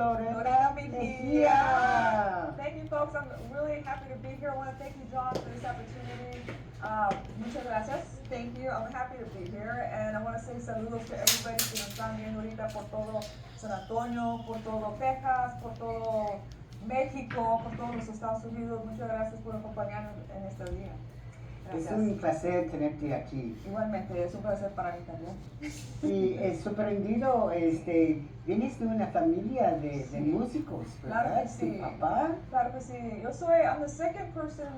Lorena Mejia. Thank you, folks. I'm really happy to be here. I want to thank you, John, for this opportunity. Muchas gracias. Thank you. I'm happy to be here. And I want to say saludos to everybody que nos están viendo ahorita por todo San Antonio, por todo Texas, por todo México, por todos los Estados Unidos. Muchas gracias por acompañarnos en este día. Es un placer tenerte aquí. Igualmente, es un placer para mí también. Y sorprendido, vienes de una familia de músicos, ¿verdad? Claro que sí. ¿Tu papá? Claro que sí. I'm the second person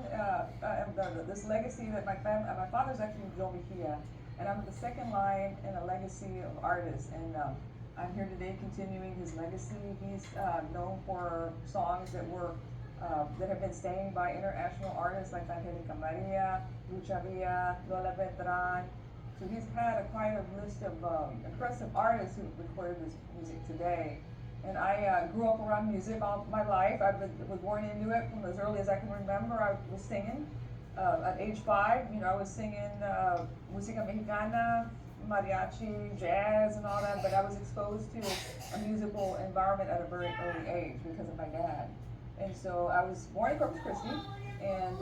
of this legacy that my father's actually Joe Mejia, and I'm the second line in a legacy of artists. And I'm here today continuing his legacy. He's known for songs that have been sang by international artists like Angelica Maria, Lucha Villa, Lola Beltran. So he's had quite a list of impressive artists who recorded this music today. And I grew up around music all my life. I was born into it from as early as I can remember. I was singing at age 5. You know, I was singing música mexicana, mariachi, jazz, and all that. But I was exposed to a musical environment at a very early age because of my dad. And so I was born in Corpus Christi, and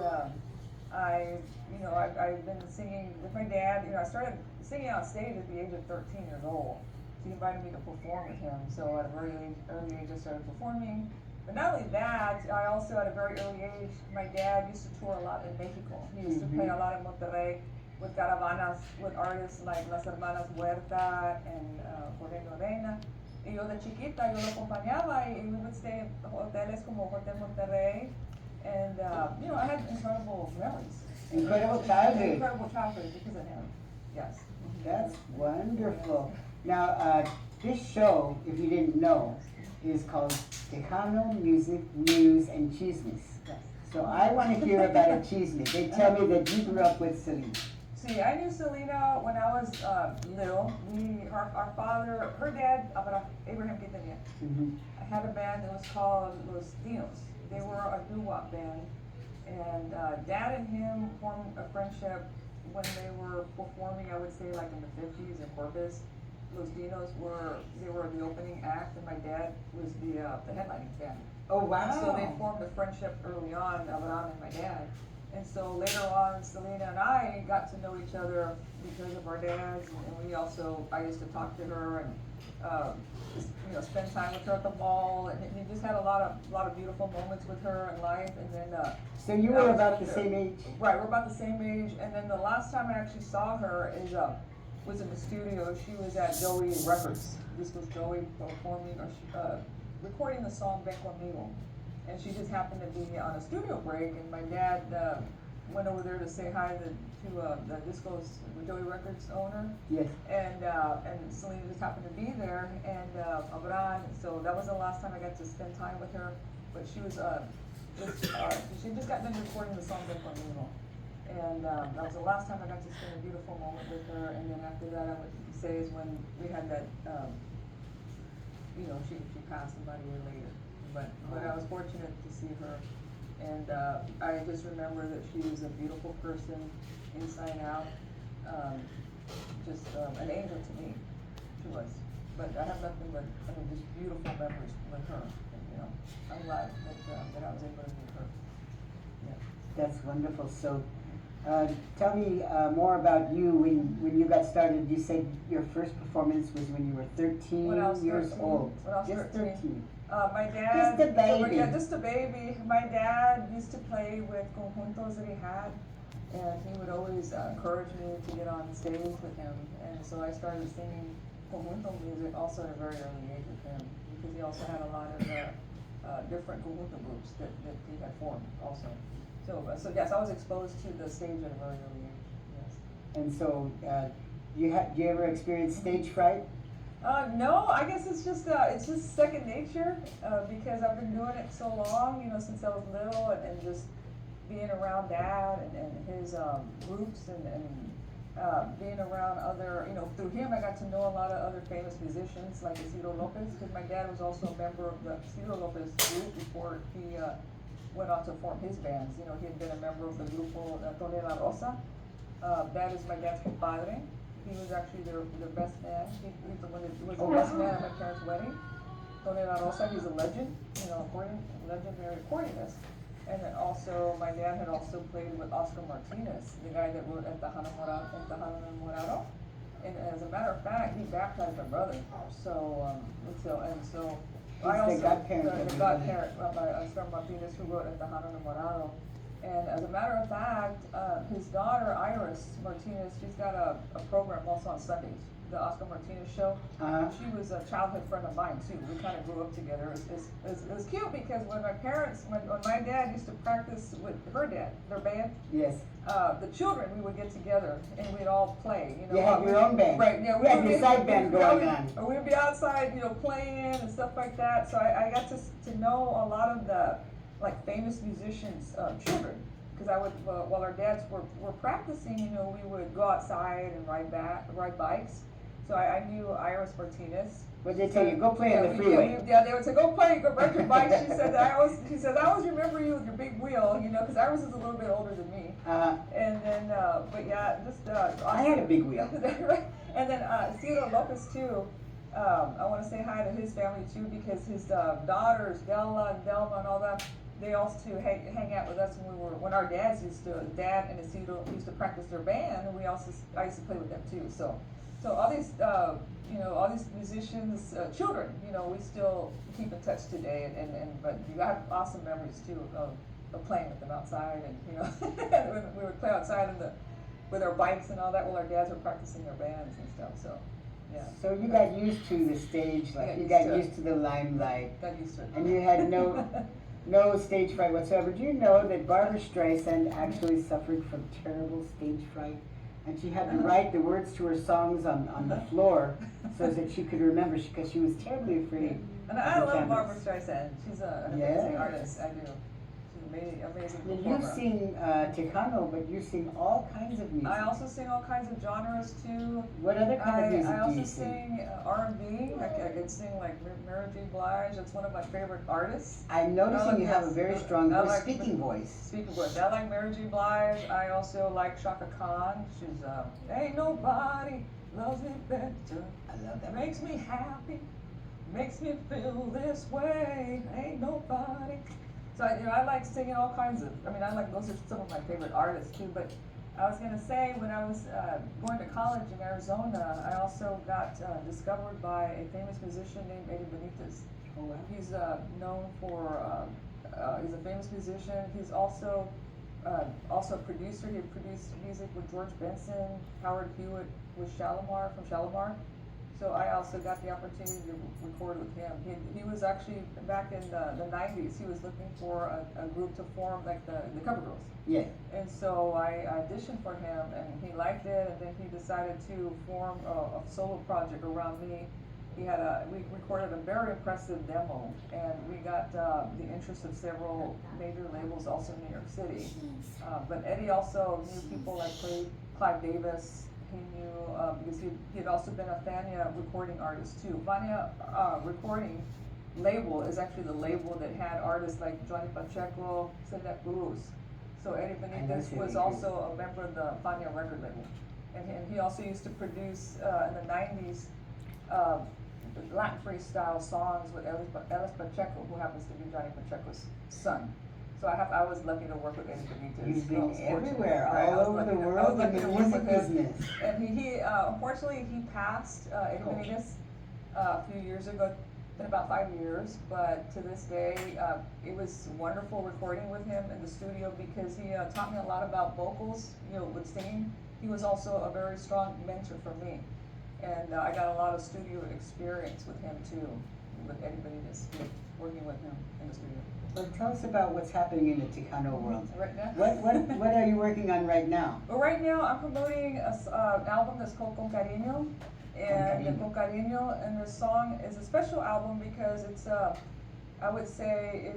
I've been singing with my dad. You know, I started singing on stage at the age of 13 years old. So he invited me to perform with him. So at a very early age, I started performing. But not only that, I also at a very early age, my dad used to tour a lot in Mexico. He used to play a lot in Monterrey with caravanas, with artists like Las Hermanas Huerta and Lorena. Y yo de chiquita, yo lo acompañaba, y we would stay in hoteles como Hotel Monterrey, and I had incredible memories. Incredible childhood. Incredible childhood because of him. Yes. That's wonderful. Now, this show, if you didn't know, is called Tejano Music, News, and Chismes. Yes. So I want to hear about a chisme. They tell me that you grew up with Selena. See, I knew Selena when I was little. Our father, her dad, Abraham Quintanilla, had a band that was called Los Dinos. They were a doo-wop band, and Dad and him formed a friendship when they were performing. I would say like in the 50s in Corpus. Los Dinos were the opening act, and my dad was the headlining band. Oh wow! And so they formed a friendship early on, Abraham and my dad. And so later on, Selena and I got to know each other because of our dads, and I used to talk to her and spend time with her at the mall, and we just had a lot of beautiful moments with her in life. And then so you were about the same age, right? We're about the same age. And then the last time I actually saw her was in the studio. She was at Joey Records. This was Joey performing recording the song Ven Conmigo. And she just happened to be on a studio break, and my dad went over there to say hi to the Disco's Joey Records owner. Yes. And Selena just happened to be there, and Abraham. So that was the last time I got to spend time with her. But she was she just got done recording the song Ven Conmigo, and that was the last time I got to spend a beautiful moment with her. And then after that, I would say is when we had that. She passed about a year later. But I was fortunate to see her, and I just remember that she was a beautiful person, inside out, just an angel to me. She was. But I have nothing but just beautiful memories with her. And, I'm glad that I was able to meet her. Yeah. That's wonderful. So, tell me more about you. When you got started, you said your first performance was when you were 13 years old. When I was just 13. My dad, just a baby. Yeah, just a baby. My dad used to play with conjuntos that he had, and he would always encourage me to get on stage with him. And so I started singing conjunto music also at a very early age with him, because he also had a lot of different conjunto groups that he had formed also. So yes, I was exposed to the stage at a very early age. Yes. And so, do you ever experience stage fright? No, I guess it's just second nature, because I've been doing it so long, since I was little, and just being around Dad and his groups, and being around other, through him I got to know a lot of other famous musicians like Isidro Lopez, because my dad was also a member of the Isidro Lopez group before he went on to form his bands. He had been a member of the Grupo Tole La Rosa. That is my dad's compadre. He was actually their best man. He was the one that was the best man at my parents' wedding. Lorena Rosa, he's a legend, you know, legendary accordionist. And then also, my dad had also played with Oscar Martinez, the guy that wrote Tejano Morado. And as a matter of fact, he baptized my brother. So, I also, the godparent. The godparent, Oscar Martinez, who wrote Tejano Morado. And as a matter of fact, his daughter, Iris Martinez, she's got a program also on Sundays, the Oscar Martinez show. She was a childhood friend of mine too. We kind of grew up together. It was cute because when my dad used to practice with her dad, their band. Yes. The children, we would get together and we'd all play. You know, you had your own band. Right. Yeah. We had your side band going on. We'd be outside, you know, playing and stuff like that. So I got to know a lot of the famous musicians' children. Because I would, while our dads were practicing, you know, we would go outside and ride bikes. So I knew Iris Martinez. What did they tell you? Go play on the freeway. They would say, go play, go ride your bike. She said, I always remember you with your big wheel, you know, because Iris is a little bit older than me. And then, but yeah, just. I had a big wheel. And then Ciro Lopez too. I want to say hi to his family too, because his daughters, Della and Delma and all that, they also hang out with us when our dad and Isidro used to practice their band, and I used to play with them too. So all these all these musicians, children, you know, we still keep in touch today, but you have awesome memories too of playing with them outside, and you know when we would play outside with our bikes and all that while our dads were practicing their bands and stuff. So yeah. So you got used to the stage, you got used to the limelight. Got used to it. And you had no stage fright whatsoever. Do you know that Barbra Streisand actually suffered from terrible stage fright? And she had to write the words to her songs on the floor so that she could remember, because she was terribly afraid. And I love Barbra Streisand. She's an amazing artist. I do. She's an amazing performer. You sing Tejano, but you sing all kinds of music. I also sing all kinds of genres too. What other kind of music I also do you sing R&B. I can sing like Mary J. Blige. That's one of my favorite artists. I'm noticing you have a very strong voice, speaking voice. Speaking voice. I like Mary J. Blige. I also like Shaka Khan. She's ain't nobody loves me better. I love that. Makes me happy. Makes me feel this way. Ain't nobody. So I like singing all kinds of. Those are some of my favorite artists too. But I was gonna say, when I was going to college in Arizona, I also got discovered by a famous musician named Eddie Benitez. Oh, wow. He's known for. He's a famous musician. He's also a producer. He produced music with George Benson, Howard Hewitt, with Shalimar from Shalimar. So I also got the opportunity to record with him. He was actually, back in the 90s, he was looking for a group to form like the Cover Girls. Yeah. And so I auditioned for him, and he liked it, and then he decided to form a solo project around me. We recorded a very impressive demo, and we got the interest of several major labels also in New York City. But Eddie also knew people like Clive Davis. He knew, because he had also been a Fania recording artist too. Fania recording label is actually the label that had artists like Johnny Pacheco, Celia Cruz. So Eddie Benitez was also a member of the Fania record label. And he also used to produce, in the 90s, Latin freestyle songs with Ellis Pacheco, who happens to be Johnny Pacheco's son. So I was lucky to work with Eddie Benitez. You've been everywhere, all over the world in the music business. And he unfortunately, he passed, Eddie Benitez, a few years ago. It's been about 5 years, but to this day, it was wonderful recording with him in the studio, because he taught me a lot about vocals, you know, with singing. He was also a very strong mentor for me. And I got a lot of studio experience with him too, with Eddie Benitez, working with him in the studio. Well, tell us about what's happening in the Tejano world. Right now? What are you working on right now? Well, right now I'm promoting an album that's called Con Cariño. And Con Cariño, and this song is a special album because it's I would say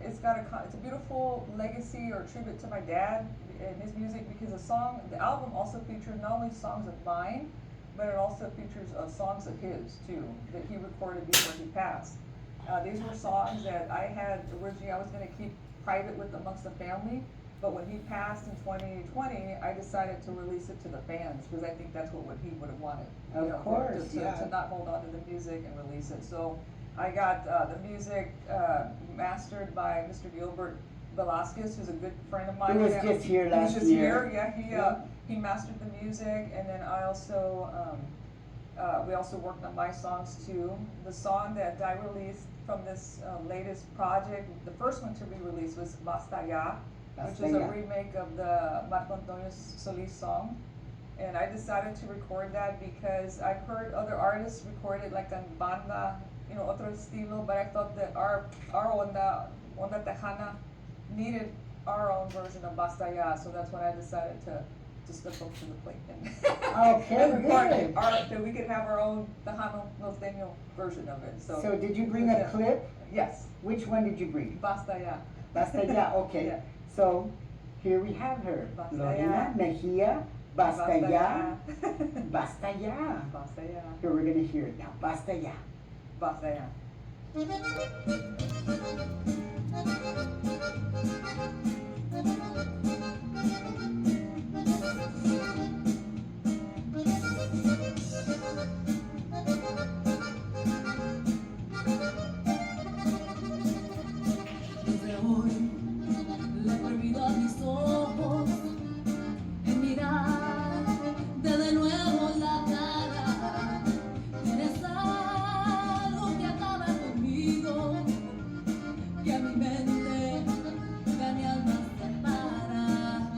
it's a beautiful legacy or tribute to my dad and his music, because the album also features not only songs of mine, but it also features songs of his too, that he recorded before he passed. These were songs that I had originally I was going to keep private with amongst the family, but when he passed in 2020, I decided to release it to the fans, because I think that's what he would have wanted. Of course, to not hold on to the music and release it. So I got the music mastered by Mr. Gilbert Velasquez, who's a good friend of mine. He was just here last He was just year. here, yeah. He mastered the music, and then I also we also worked on my songs too. The song that I released from this latest project, the first one to be released was Basta Ya, which is a remake of the Marco Antonio Solis song. And I decided to record that because I've heard other artists record it like on banda, otro estilo, but I thought that our onda Tejana needed our own version of Basta Ya, so that's when I decided to step up to the plate and, Okay, and record good. that we could have our own Tejano norteño version of it. So did you bring a clip? Yes. Which one did you bring? Basta Ya. Basta Ya, okay. Yeah. So here we have her, Basta Lorena Ya. Mejia, Basta Ya. Basta Ya. Basta Ya. Here we're gonna hear it now. Basta Ya. Basta Ya. Desde hoy le prohibido a mis ojos en mirarte de nuevo la cara. Tienes algo que acaba conmigo, que a mi mente, que a mi alma separa.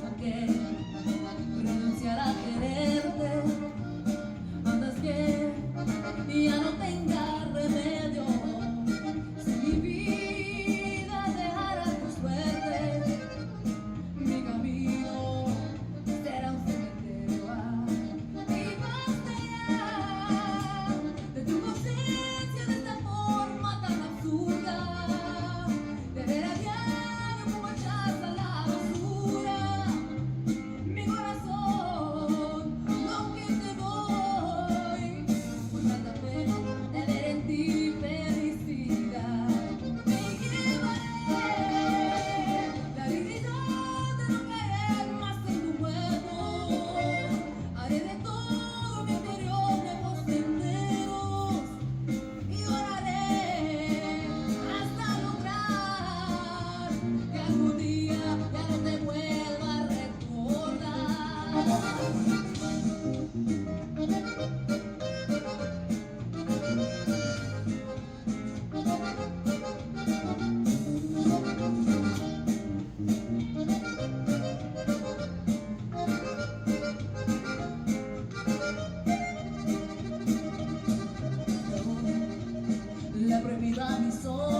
¿Por qué renunciar a quererte antes que ya no tenga remedio? Si mi vida dejara tu suerte, mi camino será un cementerio. Y basta ya de tu conciencia de esta forma tan absurda, de ver a diario como echas a la basura mi corazón, lo que te doy, por tanta fe de ver en ti felicidad. Me llevaré la dignidad de no caer más en tu juego. Haré de todo mi interior nuevos senderos y oraré hasta lograr que algún día ya no te vuelva a recordar. Le he prohibido a mis ojos